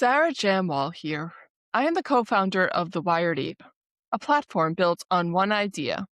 Sarah Jamwal here. I am the co-founder of The Wired Ape, a platform built on one idea,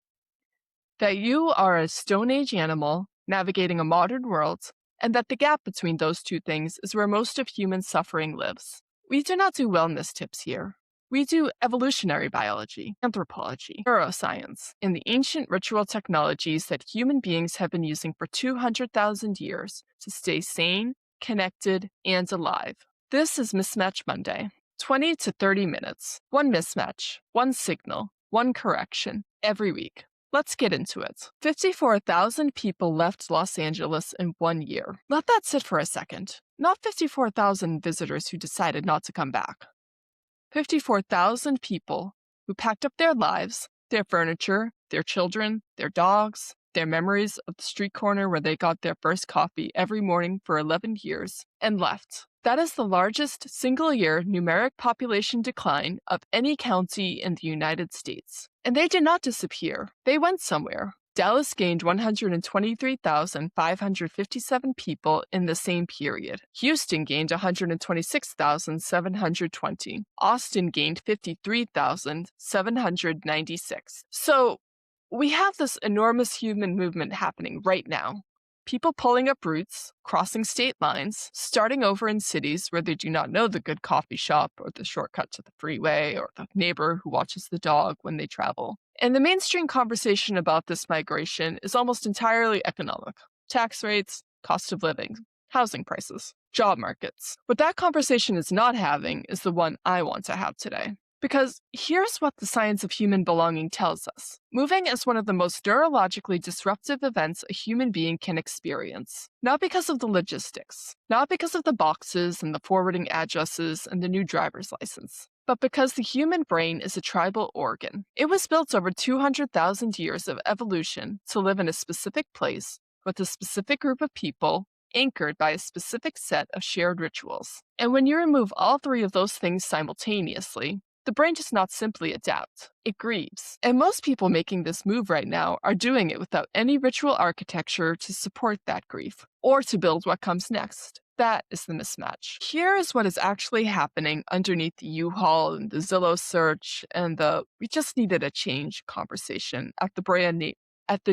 that you are a Stone Age animal navigating a modern world, and that the gap between those two things is where most of human suffering lives. We do not do wellness tips here. We do evolutionary biology, anthropology, neuroscience, and the ancient ritual technologies that human beings have been using for 200,000 years to stay sane, connected, and alive. This is Mismatch Monday. 20 to 30 minutes, one mismatch, one signal, one correction, every week. Let's get into it. 54,000 people left Los Angeles in 1 year. Let that sit for a second. Not 54,000 visitors who decided not to come back. 54,000 people who packed up their lives, their furniture, their children, their dogs, their memories of the street corner where they got their first coffee every morning for 11 years, and left. That is the largest single-year numeric population decline of any county in the United States. And they did not disappear. They went somewhere. Dallas gained 123,557 people in the same period. Houston gained 126,720. Austin gained 53,796. So we have this enormous human movement happening right now. People pulling up roots, crossing state lines, starting over in cities where they do not know the good coffee shop or the shortcut to the freeway or the neighbor who watches the dog when they travel. And the mainstream conversation about this migration is almost entirely economic. Tax rates, cost of living, housing prices, job markets. What that conversation is not having is the one I want to have today. Because here's what the science of human belonging tells us. Moving is one of the most neurologically disruptive events a human being can experience. Not because of the logistics, not because of the boxes and the forwarding addresses and the new driver's license, but because the human brain is a tribal organ. It was built over 200,000 years of evolution to live in a specific place with a specific group of people anchored by a specific set of shared rituals. And when you remove all three of those things simultaneously, the brain does not simply adapt, it grieves. And most people making this move right now are doing it without any ritual architecture to support that grief, or to build what comes next. That is the mismatch. Here is what is actually happening underneath the U-Haul and the Zillow search and the "we just needed a change" conversation at the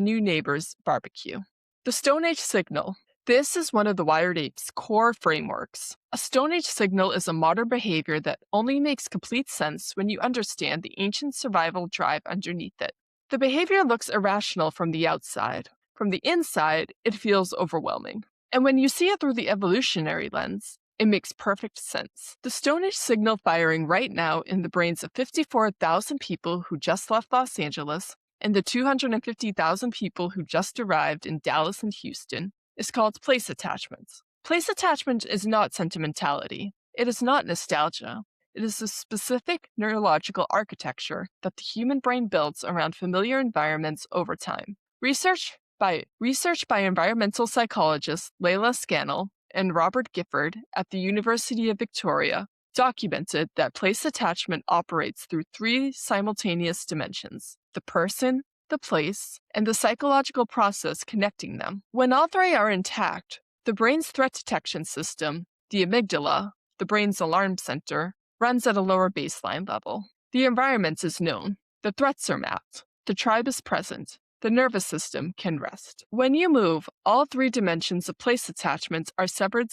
new neighbor's barbecue. The Stone Age signal. This is one of the Wired Ape's core frameworks. A Stone Age signal is a modern behavior that only makes complete sense when you understand the ancient survival drive underneath it. The behavior looks irrational from the outside. From the inside, it feels overwhelming. And when you see it through the evolutionary lens, it makes perfect sense. The Stone Age signal firing right now in the brains of 54,000 people who just left Los Angeles and the 250,000 people who just arrived in Dallas and Houston is called place attachment. Place attachment is not sentimentality. It is not nostalgia. It is a specific neurological architecture that the human brain builds around familiar environments over time. Research by environmental psychologists Leila Scannell and Robert Gifford at the University of Victoria documented that place attachment operates through three simultaneous dimensions: the person, the place, and the psychological process connecting them. When all three are intact, the brain's threat detection system, the amygdala, the brain's alarm center, runs at a lower baseline level. The environment is known. The threats are mapped. The tribe is present. The nervous system can rest. When you move, all three dimensions of place attachment are severed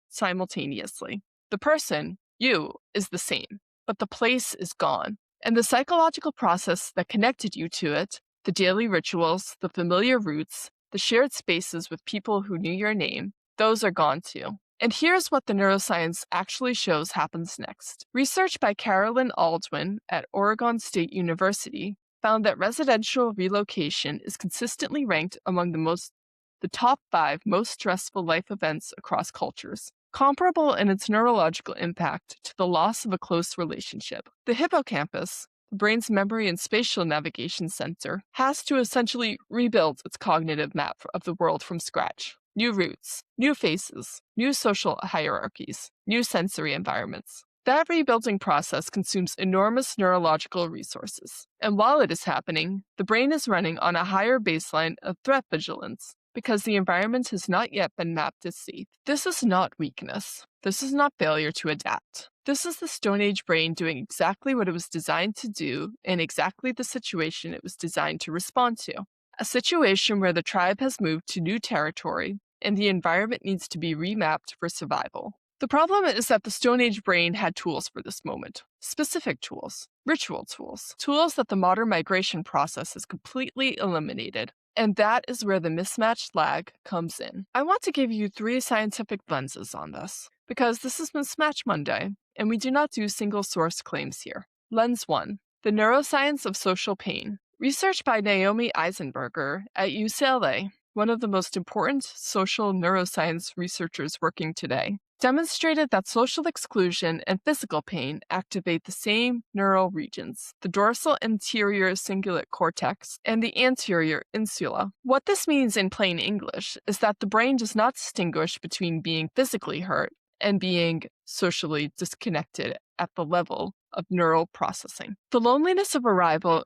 simultaneously. The person, you, is the same, but the place is gone. And the psychological process that connected you to it, the daily rituals, the familiar routes, the shared spaces with people who knew your name, those are gone too. And here's what the neuroscience actually shows happens next. Research by Carolyn Aldwin at Oregon State University found that residential relocation is consistently ranked among the top 5 most stressful life events across cultures, comparable in its neurological impact to the loss of a close relationship. The hippocampus, the brain's memory and spatial navigation center, has to essentially rebuild its cognitive map of the world from scratch. New routes, new faces, new social hierarchies, new sensory environments. That rebuilding process consumes enormous neurological resources. And while it is happening, the brain is running on a higher baseline of threat vigilance because the environment has not yet been mapped as safe. This is not weakness. This is not failure to adapt. This is the Stone Age brain doing exactly what it was designed to do in exactly the situation it was designed to respond to. A situation where the tribe has moved to new territory and the environment needs to be remapped for survival. The problem is that the Stone Age brain had tools for this moment. Specific tools, ritual tools that the modern migration process has completely eliminated. And that is where the mismatched lag comes in. I want to give you 3 scientific lenses on this, because this is Mismatch Monday, and we do not do single source claims here. Lens 1, the neuroscience of social pain. Research by Naomi Eisenberger at UCLA, one of the most important social neuroscience researchers working today, demonstrated that social exclusion and physical pain activate the same neural regions, the dorsal anterior cingulate cortex and the anterior insula. What this means in plain English is that the brain does not distinguish between being physically hurt and being socially disconnected at the level of neural processing. The loneliness of arriving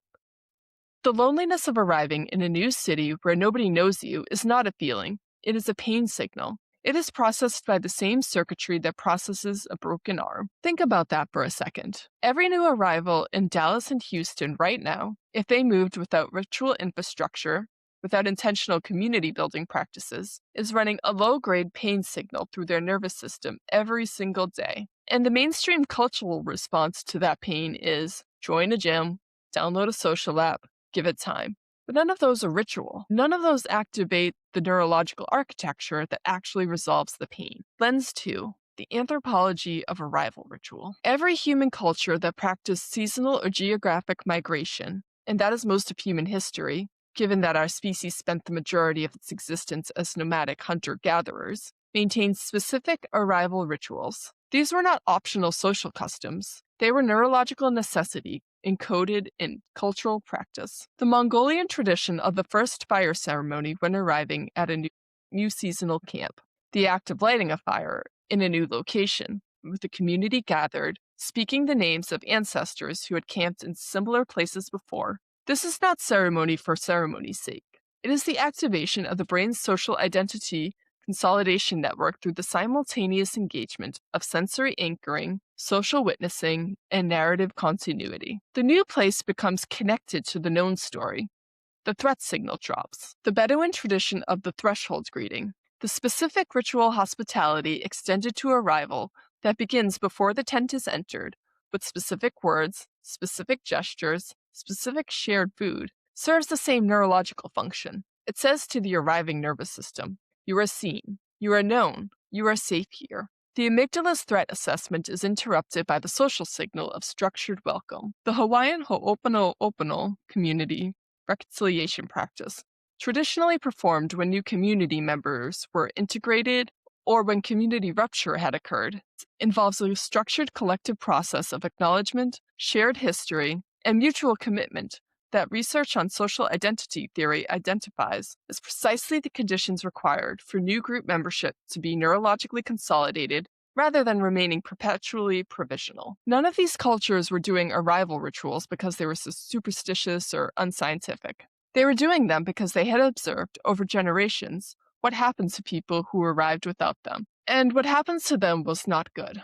in a new city where nobody knows you is not a feeling, it is a pain signal. It is processed by the same circuitry that processes a broken arm. Think about that for a second. Every new arrival in Dallas and Houston right now, if they moved without ritual infrastructure, without intentional community building practices, is running a low-grade pain signal through their nervous system every single day. And the mainstream cultural response to that pain is join a gym, download a social app, give it time. But none of those are ritual. None of those activate the neurological architecture that actually resolves the pain. Lens 2, the anthropology of arrival ritual. Every human culture that practiced seasonal or geographic migration, and that is most of human history, given that our species spent the majority of its existence as nomadic hunter-gatherers, maintained specific arrival rituals. These were not optional social customs. They were neurological necessity encoded in cultural practice. The Mongolian tradition of the first fire ceremony when arriving at a new seasonal camp. The act of lighting a fire in a new location, with the community gathered, speaking the names of ancestors who had camped in similar places before. This is not ceremony for ceremony's sake. It is the activation of the brain's social identity consolidation network through the simultaneous engagement of sensory anchoring, social witnessing, and narrative continuity. The new place becomes connected to the known story. The threat signal drops. The Bedouin tradition of the threshold greeting. The specific ritual hospitality extended to arrival that begins before the tent is entered, with specific words, specific gestures, specific shared food, serves the same neurological function. It says to the arriving nervous system, you are seen, you are known, you are safe here. The amygdala's threat assessment is interrupted by the social signal of structured welcome. The Hawaiian ho'oponopono community reconciliation practice, traditionally performed when new community members were integrated or when community rupture had occurred, involves a structured collective process of acknowledgement, shared history, and mutual commitment that research on social identity theory identifies as precisely the conditions required for new group membership to be neurologically consolidated rather than remaining perpetually provisional. None of these cultures were doing arrival rituals because they were superstitious or unscientific. They were doing them because they had observed over generations what happens to people who arrived without them. And what happens to them was not good.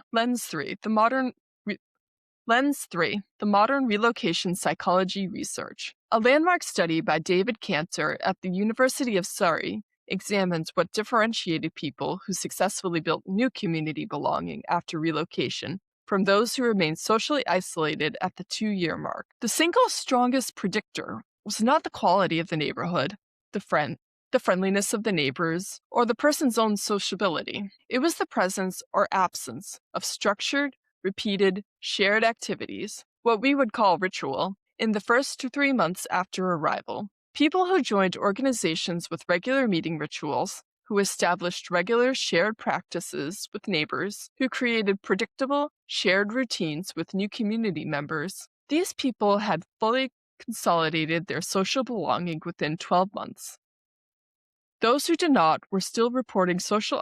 Lens 3, the modern relocation psychology research. A landmark study by David Cantor at the University of Surrey examined what differentiated people who successfully built new community belonging after relocation from those who remained socially isolated at the 2-year mark. The single strongest predictor was not the quality of the neighborhood, the friendliness of the neighbors, or the person's own sociability. It was the presence or absence of structured, repeated, shared activities, what we would call ritual, in the first 3 months after arrival. People who joined organizations with regular meeting rituals, who established regular shared practices with neighbors, who created predictable, shared routines with new community members, these people had fully consolidated their social belonging within 12 months. Those who did not were still reporting social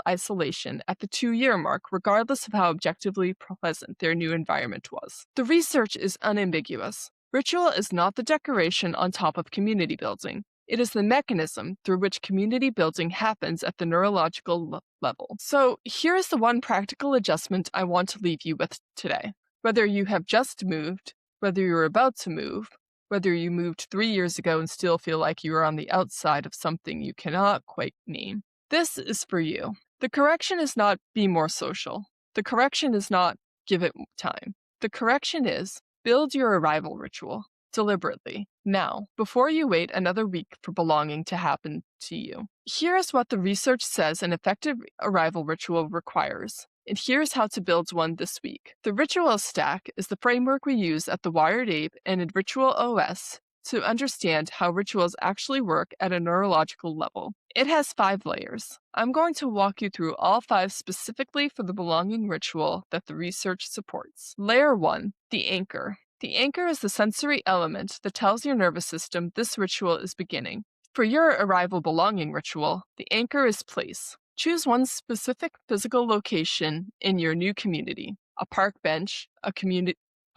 isolation at the 2-year mark, regardless of how objectively pleasant their new environment was. The research is unambiguous. Ritual is not the decoration on top of community building. It is the mechanism through which community building happens at the neurological level. So here is the one practical adjustment I want to leave you with today. Whether you have just moved, whether you're about to move, whether you moved 3 years ago and still feel like you are on the outside of something you cannot quite name, this is for you. The correction is not be more social. The correction is not give it time. The correction is build your arrival ritual deliberately, now, before you wait another week for belonging to happen to you. Here's what the research says an effective arrival ritual requires, and here's how to build one this week. The Ritual Stack is the framework we use at the Wired Ape and in Ritual OS to understand how rituals actually work at a neurological level. It has 5 layers. I'm going to walk you through all 5 specifically for the belonging ritual that the research supports. Layer 1, the anchor. The anchor is the sensory element that tells your nervous system this ritual is beginning. For your arrival belonging ritual, the anchor is place. Choose one specific physical location in your new community, a park bench, a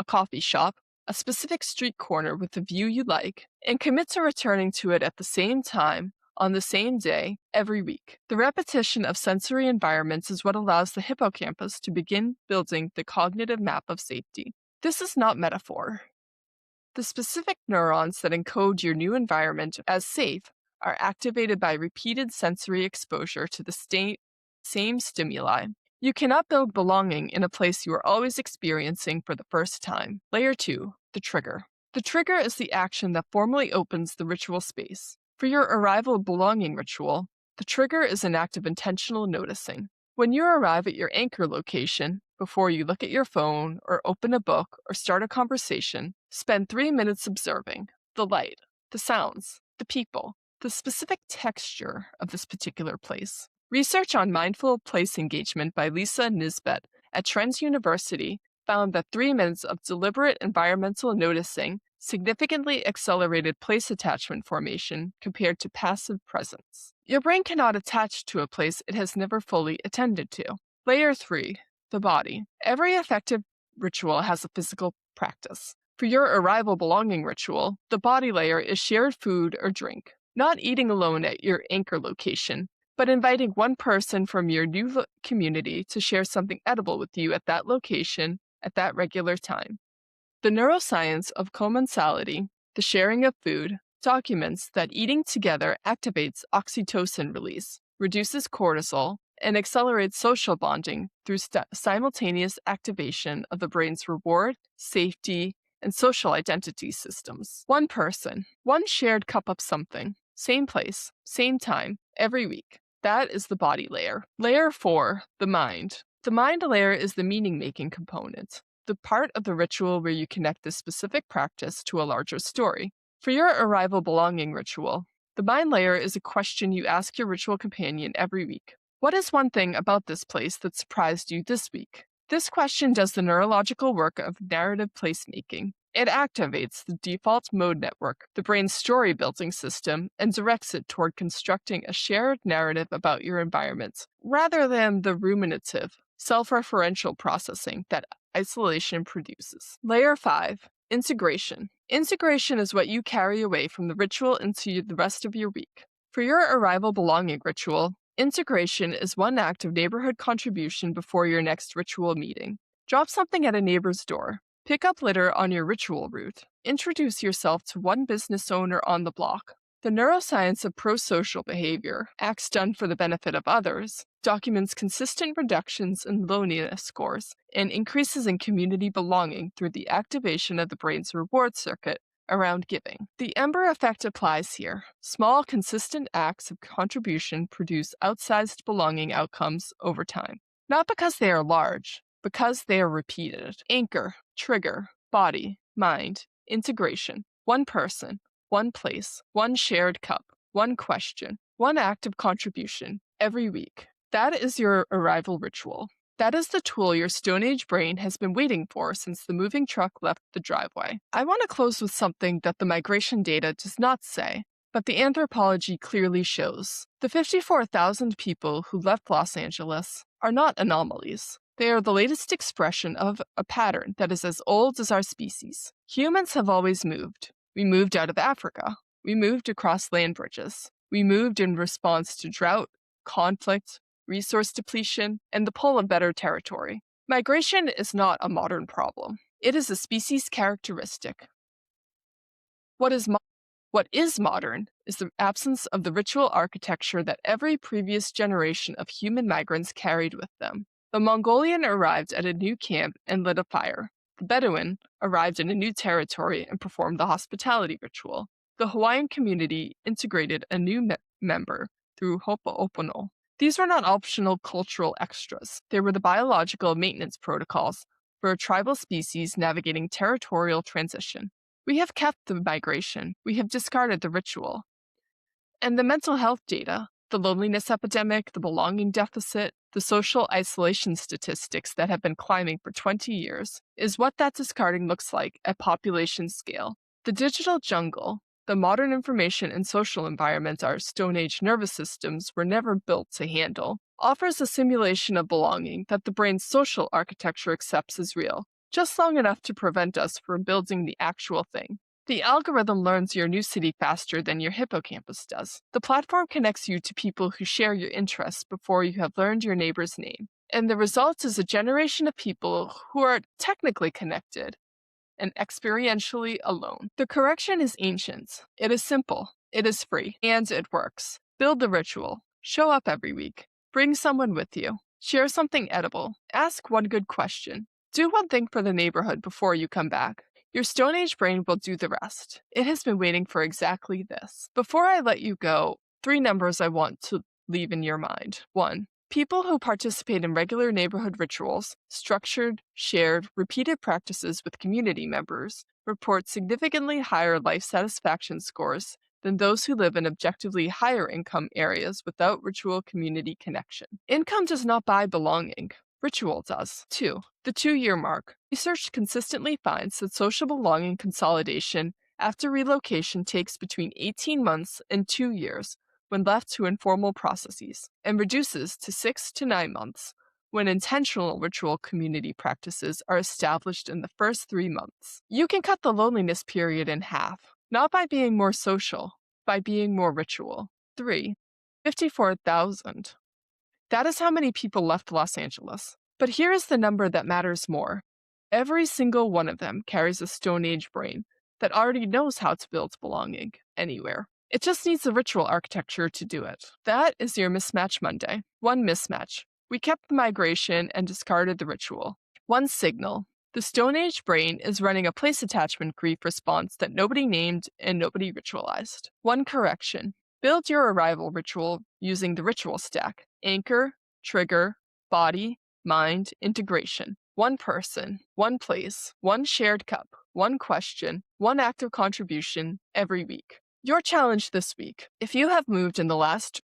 coffee shop, a specific street corner with a view you like, and commit to returning to it at the same time, on the same day, every week. The repetition of sensory environments is what allows the hippocampus to begin building the cognitive map of safety. This is not metaphor. The specific neurons that encode your new environment as safe are activated by repeated sensory exposure to the same stimuli. You cannot build belonging in a place you are always experiencing for the first time. Layer 2, the trigger. The trigger is the action that formally opens the ritual space. For your arrival belonging ritual, the trigger is an act of intentional noticing. When you arrive at your anchor location, before you look at your phone or open a book or start a conversation, spend 3 minutes observing the light, the sounds, the people, the specific texture of this particular place. Research on mindful place engagement by Lisa Nisbet at Trent University found that 3 minutes of deliberate environmental noticing significantly accelerated place attachment formation compared to passive presence. Your brain cannot attach to a place it has never fully attended to. Layer 3, the body. Every effective ritual has a physical practice. For your arrival belonging ritual, the body layer is shared food or drink. Not eating alone at your anchor location, but inviting one person from your new community to share something edible with you at that location at that regular time. The neuroscience of commensality, the sharing of food, documents that eating together activates oxytocin release, reduces cortisol, and accelerates social bonding through simultaneous activation of the brain's reward, safety, and social identity systems. One person, one shared cup of something, same place, same time, every week. That is the body layer. Layer 4, the mind. The mind layer is the meaning-making component, the part of the ritual where you connect this specific practice to a larger story. For your arrival belonging ritual, the mind layer is a question you ask your ritual companion every week. What is one thing about this place that surprised you this week? This question does the neurological work of narrative placemaking. It activates the default mode network, the brain's story-building system, and directs it toward constructing a shared narrative about your environment, rather than the ruminative, self-referential processing that isolation produces. Layer 5, integration. Integration is what you carry away from the ritual into the rest of your week. For your arrival belonging ritual, integration is one act of neighborhood contribution before your next ritual meeting. Drop something at a neighbor's door. Pick up litter on your ritual route. Introduce yourself to one business owner on the block. The neuroscience of pro-social behavior, acts done for the benefit of others, documents consistent reductions in loneliness scores and increases in community belonging through the activation of the brain's reward circuit around giving. The Ember effect applies here. Small, consistent acts of contribution produce outsized belonging outcomes over time. Not because they are large, because they are repeated. Anchor, trigger, body, mind, integration. One person, one place, one shared cup, one question, one act of contribution every week. That is your arrival ritual. That is the tool your Stone Age brain has been waiting for since the moving truck left the driveway. I want to close with something that the migration data does not say, but the anthropology clearly shows. The 54,000 people who left Los Angeles are not anomalies. They are the latest expression of a pattern that is as old as our species. Humans have always moved. We moved out of Africa. We moved across land bridges. We moved in response to drought, conflict, resource depletion, and the pull of better territory. Migration is not a modern problem. It is a species characteristic. What is modern is the absence of the ritual architecture that every previous generation of human migrants carried with them. The Mongolian arrived at a new camp and lit a fire. The Bedouin arrived in a new territory and performed the hospitality ritual. The Hawaiian community integrated a new member through ho'oponopono. These were not optional cultural extras. They were the biological maintenance protocols for a tribal species navigating territorial transition. We have kept the migration. We have discarded the ritual. And the mental health data, the loneliness epidemic, the belonging deficit, the social isolation statistics that have been climbing for 20 years, is what that discarding looks like at population scale. The digital jungle, the modern information and social environment our Stone Age nervous systems were never built to handle, offers a simulation of belonging that the brain's social architecture accepts as real, just long enough to prevent us from building the actual thing. The algorithm learns your new city faster than your hippocampus does. The platform connects you to people who share your interests before you have learned your neighbor's name. And the result is a generation of people who are technically connected and experientially alone. The correction is ancient. It is simple. It is free. And it works. Build the ritual. Show up every week. Bring someone with you. Share something edible. Ask one good question. Do one thing for the neighborhood before you come back. Your Stone Age brain will do the rest. It has been waiting for exactly this. Before I let you go, 3 numbers I want to leave in your mind. 1. People who participate in regular neighborhood rituals, structured, shared, repeated practices with community members, report significantly higher life satisfaction scores than those who live in objectively higher income areas without ritual community connection. Income does not buy belonging. Ritual does. 2. The 2-year mark. Research consistently finds that social belonging consolidation after relocation takes between 18 months and 2 years when left to informal processes, and reduces to 6 to 9 months when intentional ritual community practices are established in the first 3 months. You can cut the loneliness period in half, not by being more social, by being more ritual. 3. 54,000. That is how many people left Los Angeles. But here is the number that matters more. Every single one of them carries a Stone Age brain that already knows how to build belonging anywhere. It just needs the ritual architecture to do it. That is your Mismatch Monday. 1 mismatch. We kept the migration and discarded the ritual. 1 signal. The Stone Age brain is running a place attachment grief response that nobody named and nobody ritualized. 1 correction. Build your arrival ritual using the ritual stack. Anchor, trigger, body, mind, integration. 1 person, 1 place, 1 shared cup, 1 question, 1 active contribution every week. Your challenge this week. If you have moved in the last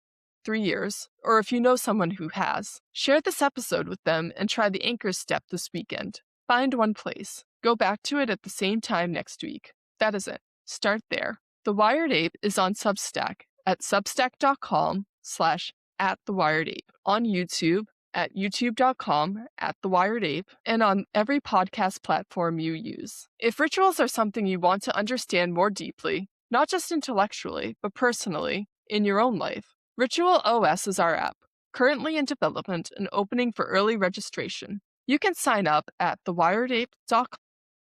3 years, or if you know someone who has, share this episode with them and try the anchor step this weekend. Find 1 place. Go back to it at the same time next week. That is it. Start there. The Wired Ape is on Substack at substack.com/@thewiredape, on YouTube at youtube.com/@thewiredape, and on every podcast platform you use. If rituals are something you want to understand more deeply, not just intellectually, but personally, in your own life, Ritual OS is our app, currently in development and opening for early registration. You can sign up at thewiredape.com.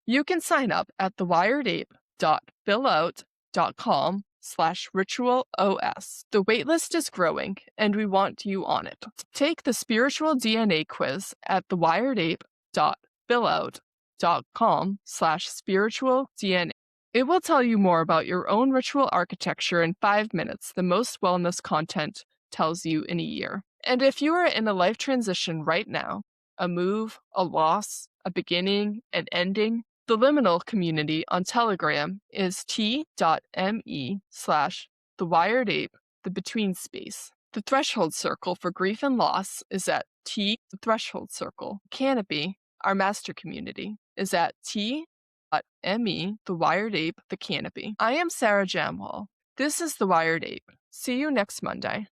You can sign up at thewiredape.fillout.com/ritualos. The waitlist is growing, and we want you on it. Take the spiritual DNA quiz at thewiredape.fillout.com/spiritualdna. It will tell you more about your own ritual architecture in 5 minutes than most wellness content tells you in a year. And if you are in a life transition right now, a move, a loss, a beginning, an ending, the liminal community on Telegram is t.me/thewiredape, the between space. The threshold circle for grief and loss is at the threshold circle. Canopy, our master community, is at t.me, the Wired Ape, the Canopy. I am Sarah Jamwal. This is the Wired Ape. See you next Monday.